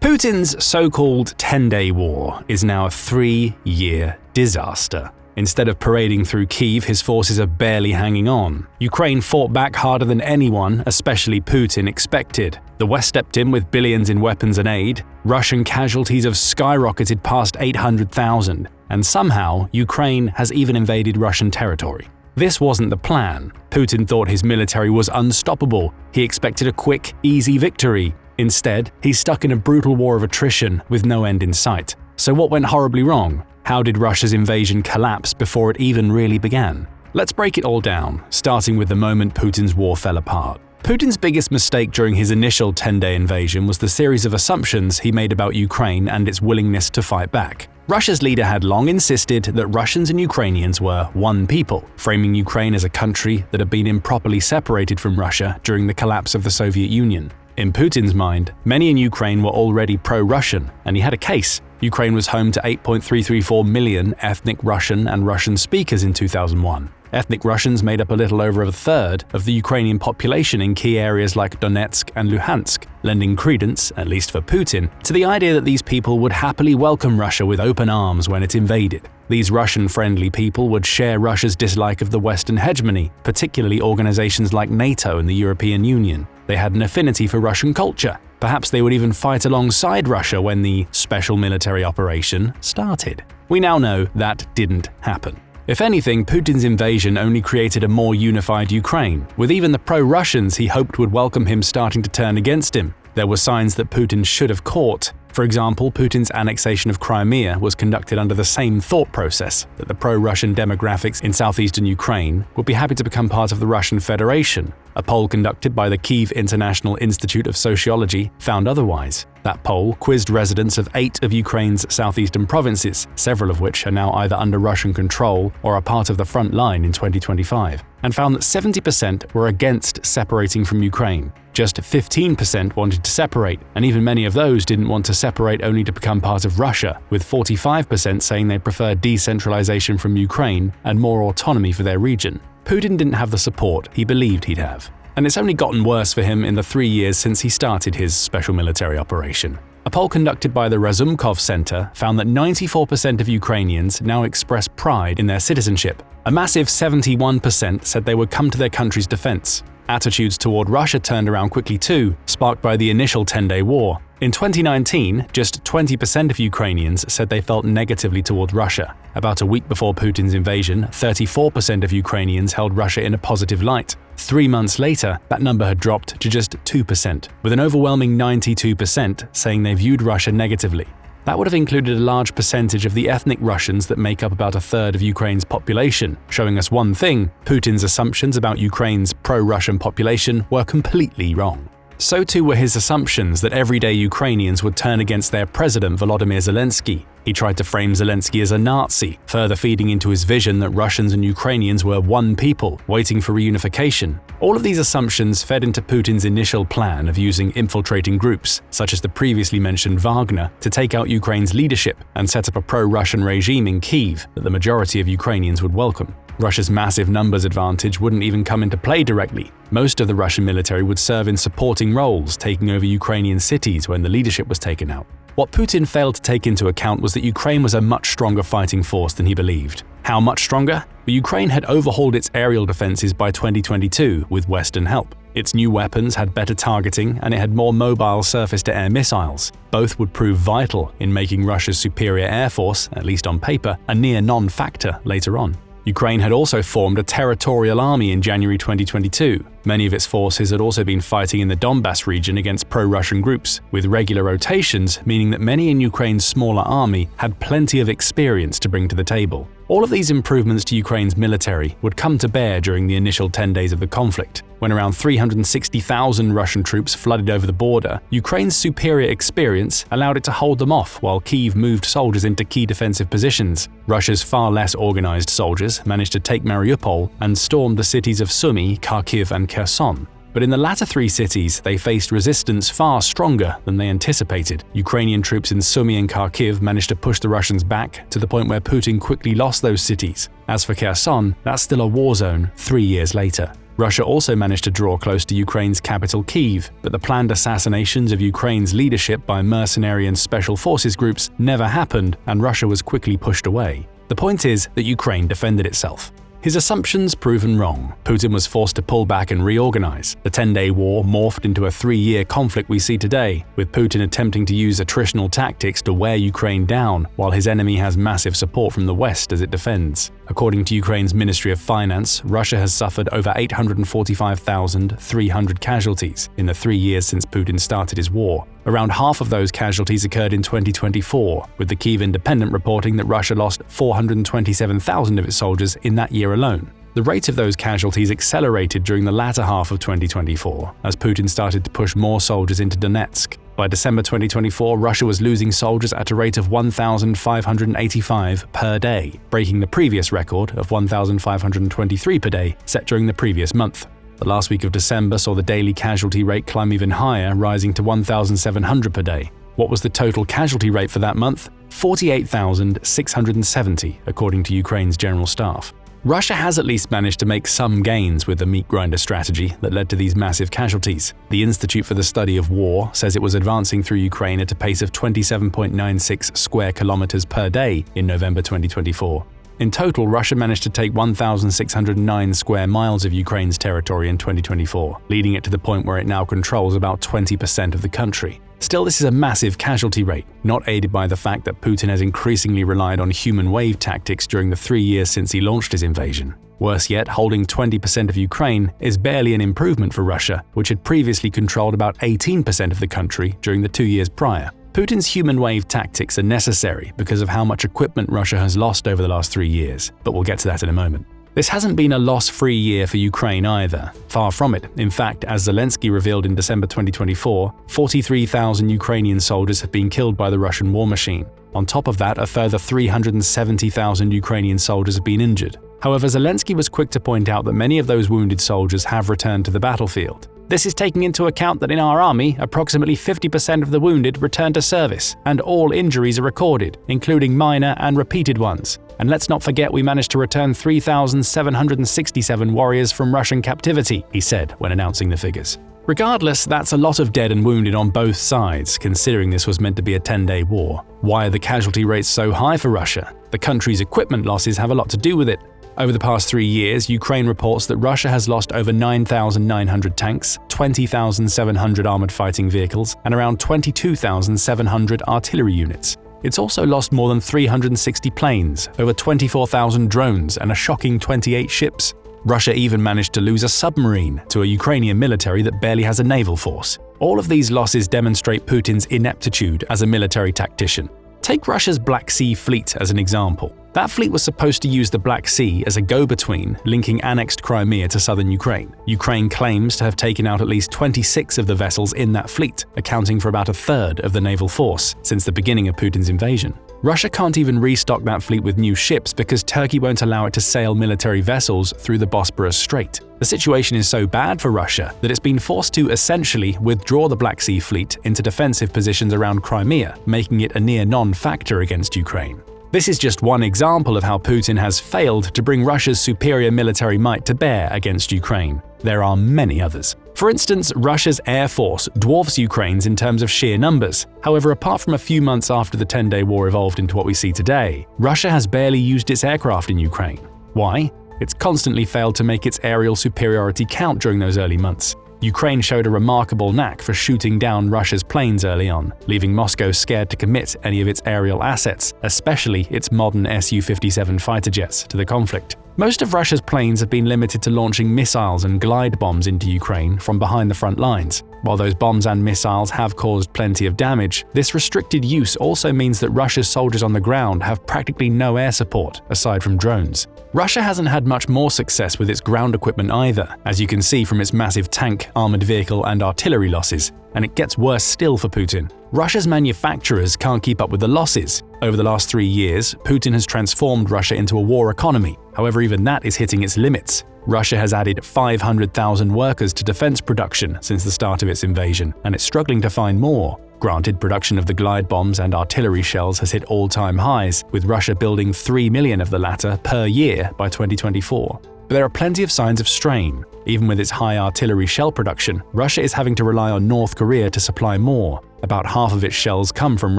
Putin's so-called 10-day war is now a 3-year disaster. Instead of parading through Kyiv, his forces are barely hanging on. Ukraine fought back harder than anyone, especially Putin, expected. The West stepped in with billions in weapons and aid. Russian casualties have skyrocketed past 800,000, and somehow Ukraine has even invaded Russian territory. This wasn't the plan. Putin thought his military was unstoppable. He expected a quick, easy victory. Instead, he's stuck in a brutal war of attrition with no end in sight. So what went horribly wrong? How did Russia's invasion collapse before it even really began? Let's break it all down, starting with the moment Putin's war fell apart. Putin's biggest mistake during his initial 10-day invasion was the series of assumptions he made about Ukraine and its willingness to fight back. Russia's leader had long insisted that Russians and Ukrainians were one people, framing Ukraine as a country that had been improperly separated from Russia during the collapse of the Soviet Union. In Putin's mind, many in Ukraine were already pro-Russian, and he had a case. Ukraine was home to 8.334 million ethnic Russian and Russian speakers in 2001. Ethnic Russians made up a little over a third of the Ukrainian population in key areas like Donetsk and Luhansk, lending credence, at least for Putin, to the idea that these people would happily welcome Russia with open arms when it invaded. These Russian-friendly people would share Russia's dislike of the Western hegemony, particularly organizations like NATO and the European Union. They had an affinity for Russian culture. Perhaps they would even fight alongside Russia when the special military operation started. We now know that didn't happen. If anything, Putin's invasion only created a more unified Ukraine, with even the pro-Russians he hoped would welcome him starting to turn against him. There were signs that Putin should have caught. For example, Putin's annexation of Crimea was conducted under the same thought process, that the pro-Russian demographics in southeastern Ukraine would be happy to become part of the Russian Federation. A poll conducted by the Kyiv International Institute of Sociology found otherwise. That poll quizzed residents of 8 of Ukraine's southeastern provinces, several of which are now either under Russian control or are part of the front line in 2025, and found that 70% were against separating from Ukraine. Just 15% wanted to separate, and even many of those didn't want to separate only to become part of Russia, with 45% saying they prefer decentralization from Ukraine and more autonomy for their region. Putin didn't have the support he believed he'd have. And it's only gotten worse for him in the 3 years since he started his special military operation. A poll conducted by the Razumkov Center found that 94% of Ukrainians now express pride in their citizenship. A massive 71% said they would come to their country's defense. Attitudes toward Russia turned around quickly too, sparked by the initial 10-day war. In 2019, just 20% of Ukrainians said they felt negatively toward Russia. About a week before Putin's invasion, 34% of Ukrainians held Russia in a positive light. 3 months later, that number had dropped to just 2%, with an overwhelming 92% saying they viewed Russia negatively. That would have included a large percentage of the ethnic Russians that make up about a third of Ukraine's population, showing us one thing: Putin's assumptions about Ukraine's pro-Russian population were completely wrong. So too were his assumptions that everyday Ukrainians would turn against their president Volodymyr Zelensky. He tried to frame Zelensky as a Nazi, further feeding into his vision that Russians and Ukrainians were one people, waiting for reunification. All of these assumptions fed into Putin's initial plan of using infiltrating groups, such as the previously mentioned Wagner, to take out Ukraine's leadership and set up a pro-Russian regime in Kyiv that the majority of Ukrainians would welcome. Russia's massive numbers advantage wouldn't even come into play directly. Most of the Russian military would serve in supporting roles, taking over Ukrainian cities when the leadership was taken out. What Putin failed to take into account was that Ukraine was a much stronger fighting force than he believed. How much stronger? Well, Ukraine had overhauled its aerial defenses by 2022 with Western help. Its new weapons had better targeting, and it had more mobile surface-to-air missiles. Both would prove vital in making Russia's superior air force, at least on paper, a near non-factor later on. Ukraine had also formed a territorial army in January 2022. Many of its forces had also been fighting in the Donbas region against pro-Russian groups, with regular rotations meaning that many in Ukraine's smaller army had plenty of experience to bring to the table. All of these improvements to Ukraine's military would come to bear during the initial 10 days of the conflict. When around 360,000 Russian troops flooded over the border, Ukraine's superior experience allowed it to hold them off while Kyiv moved soldiers into key defensive positions. Russia's far less organized soldiers managed to take Mariupol and stormed the cities of Sumy, Kharkiv, and Kherson. But in the latter 3 cities, they faced resistance far stronger than they anticipated. Ukrainian troops in Sumy and Kharkiv managed to push the Russians back to the point where Putin quickly lost those cities. As for Kherson, that's still a war zone 3 years later. Russia also managed to draw close to Ukraine's capital Kyiv, but the planned assassinations of Ukraine's leadership by mercenary and special forces groups never happened, and Russia was quickly pushed away. The point is that Ukraine defended itself. His assumptions proven wrong. Putin was forced to pull back and reorganize. The 10-day war morphed into a 3-year conflict we see today, with Putin attempting to use attritional tactics to wear Ukraine down, while his enemy has massive support from the West as it defends. According to Ukraine's Ministry of Finance, Russia has suffered over 845,300 casualties in the 3 years since Putin started his war. Around half of those casualties occurred in 2024, with the Kyiv Independent reporting that Russia lost 427,000 of its soldiers in that year alone. The rate of those casualties accelerated during the latter half of 2024, as Putin started to push more soldiers into Donetsk. By December 2024, Russia was losing soldiers at a rate of 1,585 per day, breaking the previous record of 1,523 per day set during the previous month. The last week of December saw the daily casualty rate climb even higher, rising to 1,700 per day. What was the total casualty rate for that month? 48,670, according to Ukraine's general staff. Russia has at least managed to make some gains with the meat grinder strategy that led to these massive casualties. The Institute for the Study of War says it was advancing through Ukraine at a pace of 27.96 square kilometers per day in November 2024. In total, Russia managed to take 1,609 square miles of Ukraine's territory in 2024, leading it to the point where it now controls about 20% of the country. Still, this is a massive casualty rate, not aided by the fact that Putin has increasingly relied on human wave tactics during the 3 years since he launched his invasion. Worse yet, holding 20% of Ukraine is barely an improvement for Russia, which had previously controlled about 18% of the country during the 2 years prior. Putin's human wave tactics are necessary because of how much equipment Russia has lost over the last 3 years, but we'll get to that in a moment. This hasn't been a loss-free year for Ukraine either. Far from it. In fact, as Zelensky revealed in December 2024, 43,000 Ukrainian soldiers have been killed by the Russian war machine. On top of that, a further 370,000 Ukrainian soldiers have been injured. However, Zelensky was quick to point out that many of those wounded soldiers have returned to the battlefield. This is taking into account that in our army, approximately 50% of the wounded return to service, and all injuries are recorded, including minor and repeated ones. And let's not forget we managed to return 3,767 warriors from Russian captivity, he said when announcing the figures. Regardless, that's a lot of dead and wounded on both sides, considering this was meant to be a 10-day war. Why are the casualty rates so high for Russia? The country's equipment losses have a lot to do with it. Over the past 3 years, Ukraine reports that Russia has lost over 9,900 tanks, 20,700 armored fighting vehicles, and around 22,700 artillery units. It's also lost more than 360 planes, over 24,000 drones, and a shocking 28 ships. Russia even managed to lose a submarine to a Ukrainian military that barely has a naval force. All of these losses demonstrate Putin's ineptitude as a military tactician. Take Russia's Black Sea Fleet as an example. That fleet was supposed to use the Black Sea as a go-between linking annexed Crimea to southern Ukraine. Ukraine claims to have taken out at least 26 of the vessels in that fleet, accounting for about a third of the naval force since the beginning of Putin's invasion. Russia can't even restock that fleet with new ships because Turkey won't allow it to sail military vessels through the Bosporus Strait. The situation is so bad for Russia that it's been forced to essentially withdraw the Black Sea Fleet into defensive positions around Crimea, making it a near non-factor against Ukraine. This is just one example of how Putin has failed to bring Russia's superior military might to bear against Ukraine. There are many others. For instance, Russia's air force dwarfs Ukraine's in terms of sheer numbers. However, apart from a few months after the 10-day war evolved into what we see today, Russia has barely used its aircraft in Ukraine. Why? It's constantly failed to make its aerial superiority count during those early months. Ukraine showed a remarkable knack for shooting down Russia's planes early on, leaving Moscow scared to commit any of its aerial assets, especially its modern Su-57 fighter jets, to the conflict. Most of Russia's planes have been limited to launching missiles and glide bombs into Ukraine from behind the front lines. While those bombs and missiles have caused plenty of damage, this restricted use also means that Russia's soldiers on the ground have practically no air support, aside from drones. Russia hasn't had much more success with its ground equipment either, as you can see from its massive tank, armored vehicle, and artillery losses. And it gets worse still for Putin. Russia's manufacturers can't keep up with the losses. Over the last 3 years, Putin has transformed Russia into a war economy. However, even that is hitting its limits. Russia has added 500,000 workers to defense production since the start of its invasion, and it's struggling to find more. Granted, production of the glide bombs and artillery shells has hit all-time highs, with Russia building 3 million of the latter per year by 2024. But there are plenty of signs of strain. Even with its high artillery shell production, Russia is having to rely on North Korea to supply more. About half of its shells come from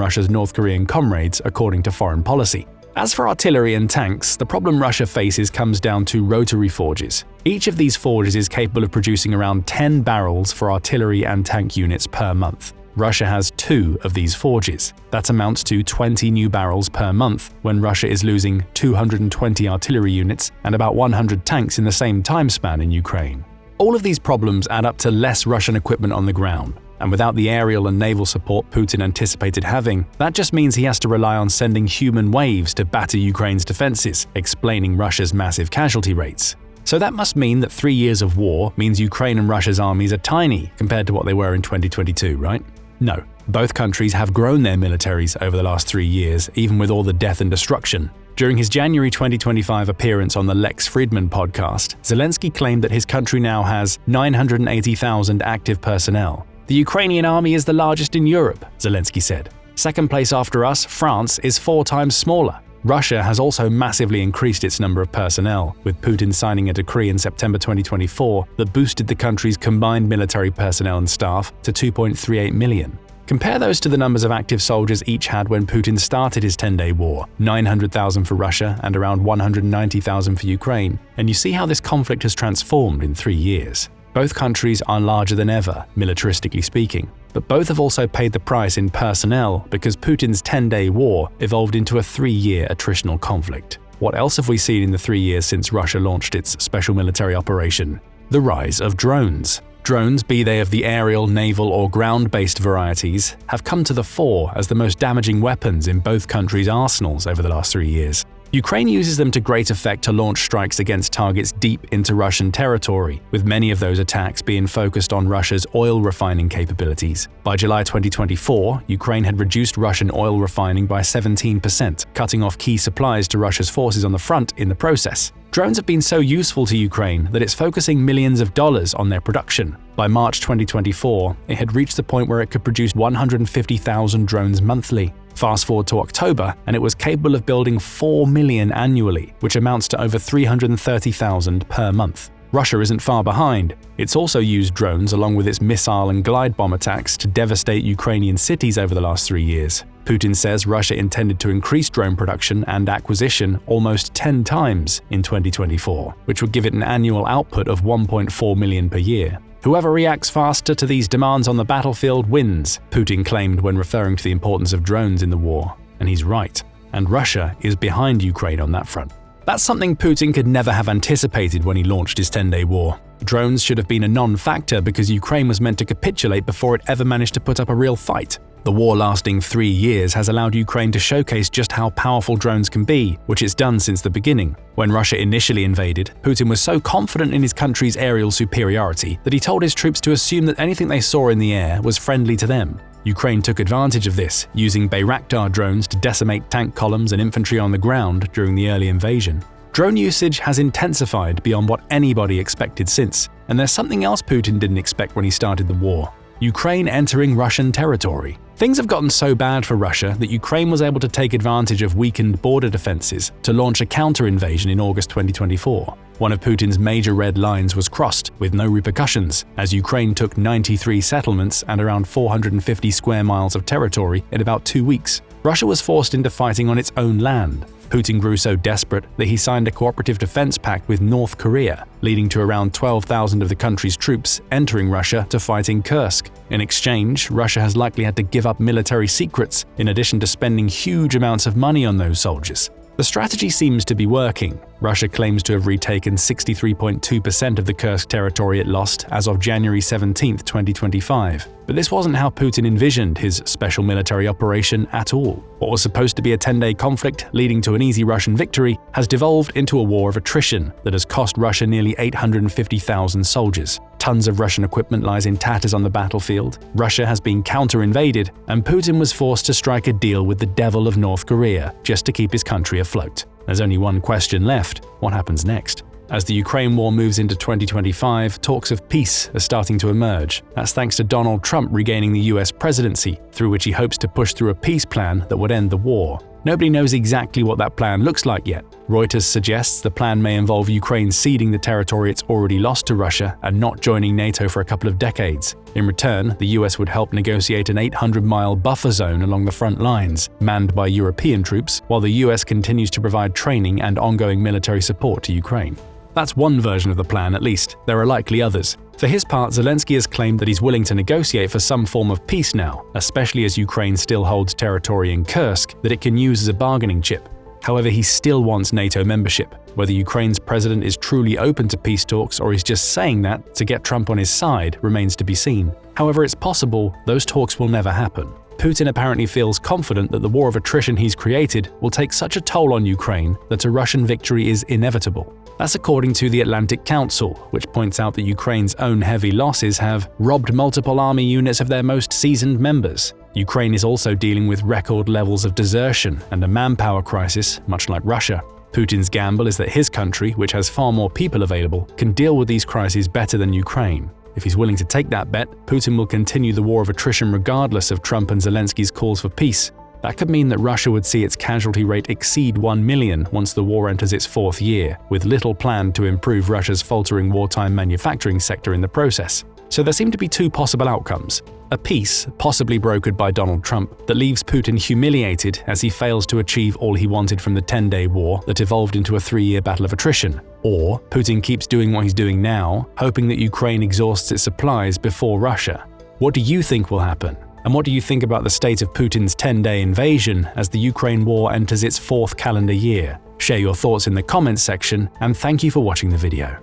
Russia's North Korean comrades, according to Foreign Policy. As for artillery and tanks, the problem Russia faces comes down to rotary forges. Each of these forges is capable of producing around 10 barrels for artillery and tank units per month. Russia has 2 of these forges. That amounts to 20 new barrels per month when Russia is losing 220 artillery units and about 100 tanks in the same time span in Ukraine. All of these problems add up to less Russian equipment on the ground. And without the aerial and naval support Putin anticipated having, that just means he has to rely on sending human waves to batter Ukraine's defenses, explaining Russia's massive casualty rates. So that must mean that 3 years of war means Ukraine and Russia's armies are tiny compared to what they were in 2022, right? No. Both countries have grown their militaries over the last 3 years, even with all the death and destruction. During his January 2025 appearance on the Lex Fridman podcast, Zelensky claimed that his country now has 980,000 active personnel. The Ukrainian army is the largest in Europe, Zelensky said. Second place after us, France, is 4 times smaller. Russia has also massively increased its number of personnel, with Putin signing a decree in September 2024 that boosted the country's combined military personnel and staff to 2.38 million. Compare those to the numbers of active soldiers each had when Putin started his 10-day war, 900,000 for Russia and around 190,000 for Ukraine, and you see how this conflict has transformed in 3 years. Both countries are larger than ever, militaristically speaking, but both have also paid the price in personnel because Putin's 10-day war evolved into a 3-year attritional conflict. What else have we seen in the 3 years since Russia launched its special military operation? The rise of drones. Drones, be they of the aerial, naval, or ground-based varieties, have come to the fore as the most damaging weapons in both countries' arsenals over the last 3 years. Ukraine uses them to great effect to launch strikes against targets deep into Russian territory, with many of those attacks being focused on Russia's oil refining capabilities. By July 2024, Ukraine had reduced Russian oil refining by 17%, cutting off key supplies to Russia's forces on the front in the process. Drones have been so useful to Ukraine that it's focusing millions of dollars on their production. By March 2024, it had reached the point where it could produce 150,000 drones monthly. Fast forward to October, and it was capable of building 4 million annually, which amounts to over 330,000 per month. Russia isn't far behind. It's also used drones along with its missile and glide bomb attacks to devastate Ukrainian cities over the last 3 years. Putin says Russia intended to increase drone production and acquisition almost 10 times in 2024, which would give it an annual output of 1.4 million per year. Whoever reacts faster to these demands on the battlefield wins, Putin claimed when referring to the importance of drones in the war. And he's right. And Russia is behind Ukraine on that front. That's something Putin could never have anticipated when he launched his 10-day war. Drones should have been a non-factor because Ukraine was meant to capitulate before it ever managed to put up a real fight. The war lasting 3 years has allowed Ukraine to showcase just how powerful drones can be, which it's done since the beginning. When Russia initially invaded, Putin was so confident in his country's aerial superiority that he told his troops to assume that anything they saw in the air was friendly to them. Ukraine took advantage of this, using Bayraktar drones to decimate tank columns and infantry on the ground during the early invasion. Drone usage has intensified beyond what anybody expected since, and there's something else Putin didn't expect when he started the war: Ukraine entering Russian territory. Things have gotten so bad for Russia that Ukraine was able to take advantage of weakened border defenses to launch a counter-invasion in August 2024. One of Putin's major red lines was crossed with no repercussions, as Ukraine took 93 settlements and around 450 square miles of territory in about 2 weeks. Russia was forced into fighting on its own land. Putin grew so desperate that he signed a cooperative defense pact with North Korea, leading to around 12,000 of the country's troops entering Russia to fight in Kursk. In exchange, Russia has likely had to give up military secrets, in addition to spending huge amounts of money on those soldiers. The strategy seems to be working. Russia claims to have retaken 63.2% of the Kursk territory it lost as of January 17, 2025. But this wasn't how Putin envisioned his special military operation at all. What was supposed to be a 10-day conflict leading to an easy Russian victory has devolved into a war of attrition that has cost Russia nearly 850,000 soldiers. Tons of Russian equipment lies in tatters on the battlefield, Russia has been counter-invaded, and Putin was forced to strike a deal with the devil of North Korea just to keep his country afloat. There's only one question left: what happens next? As the Ukraine war moves into 2025, talks of peace are starting to emerge. That's thanks to Donald Trump regaining the US presidency, through which he hopes to push through a peace plan that would end the war. Nobody knows exactly what that plan looks like yet. Reuters suggests the plan may involve Ukraine ceding the territory it's already lost to Russia and not joining NATO for a couple of decades. In return, the US would help negotiate an 800-mile buffer zone along the front lines, manned by European troops, while the US continues to provide training and ongoing military support to Ukraine. That's one version of the plan, at least. There are likely others. For his part, Zelensky has claimed that he's willing to negotiate for some form of peace now, especially as Ukraine still holds territory in Kursk that it can use as a bargaining chip. However, he still wants NATO membership. Whether Ukraine's president is truly open to peace talks or is just saying that to get Trump on his side remains to be seen. However, it's possible those talks will never happen. Putin apparently feels confident that the war of attrition he's created will take such a toll on Ukraine that a Russian victory is inevitable. That's according to the Atlantic Council, which points out that Ukraine's own heavy losses have robbed multiple army units of their most seasoned members. Ukraine is also dealing with record levels of desertion and a manpower crisis, much like Russia. Putin's gamble is that his country, which has far more people available, can deal with these crises better than Ukraine. If he's willing to take that bet, Putin will continue the war of attrition regardless of Trump and Zelensky's calls for peace. That could mean that Russia would see its casualty rate exceed 1 million once the war enters its fourth year, with little planned to improve Russia's faltering wartime manufacturing sector in the process. So there seem to be two possible outcomes. A peace, possibly brokered by Donald Trump, that leaves Putin humiliated as he fails to achieve all he wanted from the 10-day war that evolved into a 3-year battle of attrition. Or Putin keeps doing what he's doing now, hoping that Ukraine exhausts its supplies before Russia. What do you think will happen? And what do you think about the state of Putin's 10-day invasion as the Ukraine war enters its fourth calendar year? Share your thoughts in the comments section, and thank you for watching the video.